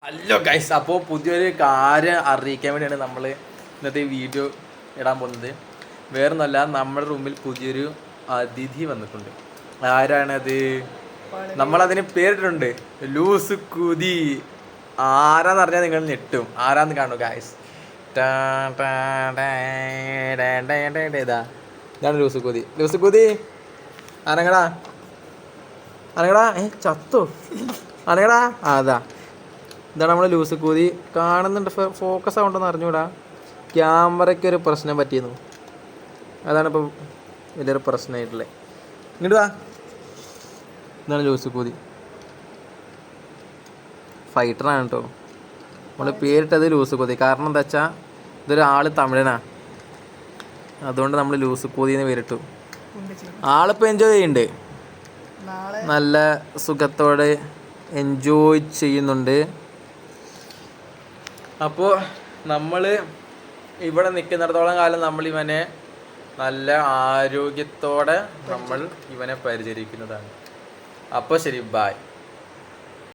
Hello guys, അപ്പോൾ പുതിയൊരു കാര്യം അറിയിക്കാൻ വേണ്ടിയാണ് നമ്മൾ ഇന്നത്തെ വീഡിയോ ഇടാൻ പോകുന്നത്. വേറൊന്നുമല്ല, നമ്മുടെ റൂമിൽ പുതിയൊരു അതിഥി വന്നിട്ടുണ്ട്. ആരാണത്? നമ്മളതിന് പേരിട്ടിട്ടുണ്ട്, ലൂസ് കുതി. ആരാന്ന് പറഞ്ഞാൽ നിങ്ങൾ ഞെട്ടും. ആരാന്ന് കാണൂ ഗൈസ്. ഇതാണ് ലൂസ് കുതി. ലൂസ് കുതി അനങ്ങടാ, അനങ്ങടാ. ചത്തോ? അനങ്ങടാ. അതാ, ഇതാണ് നമ്മളെ ലൂസ് കൂതി. കാണുന്നുണ്ട്, ഫോക്കസ് ആവുണ്ടെന്ന് അറിഞ്ഞൂടാ. ക്യാമറയ്ക്ക് ഒരു പ്രശ്നം പറ്റിയിരുന്നു, അതാണ് ഇപ്പോൾ വലിയൊരു പ്രശ്നമായിട്ടുള്ളത്. ഇങ്ങോട്ട് വാ. ഇതാണ് ലൂസ് കൂതി, ഫൈറ്ററാണ് കേട്ടോ. നമ്മൾ പേരിട്ടത് ലൂസ് കൂതി. കാരണം എന്താ വെച്ചാൽ ഇതൊരാൾ തമിഴനാ, അതുകൊണ്ട് നമ്മൾ ലൂസ് കൂതി എന്ന് പേരിട്ടു. ആളിപ്പോൾ എൻജോയ് ചെയ്യുന്നുണ്ട്, നല്ല സുഖത്തോടെ എൻജോയ് ചെയ്യുന്നുണ്ട്. അപ്പോൾ നമ്മൾ ഇവിടെ നിൽക്കുന്നിടത്തോളം കാലം നമ്മൾ ഇവനെ നല്ല ആരോഗ്യത്തോടെ നമ്മൾ ഇവനെ പരിചരിക്കുന്നതാണ്. അപ്പോൾ ശരി, ബായ്.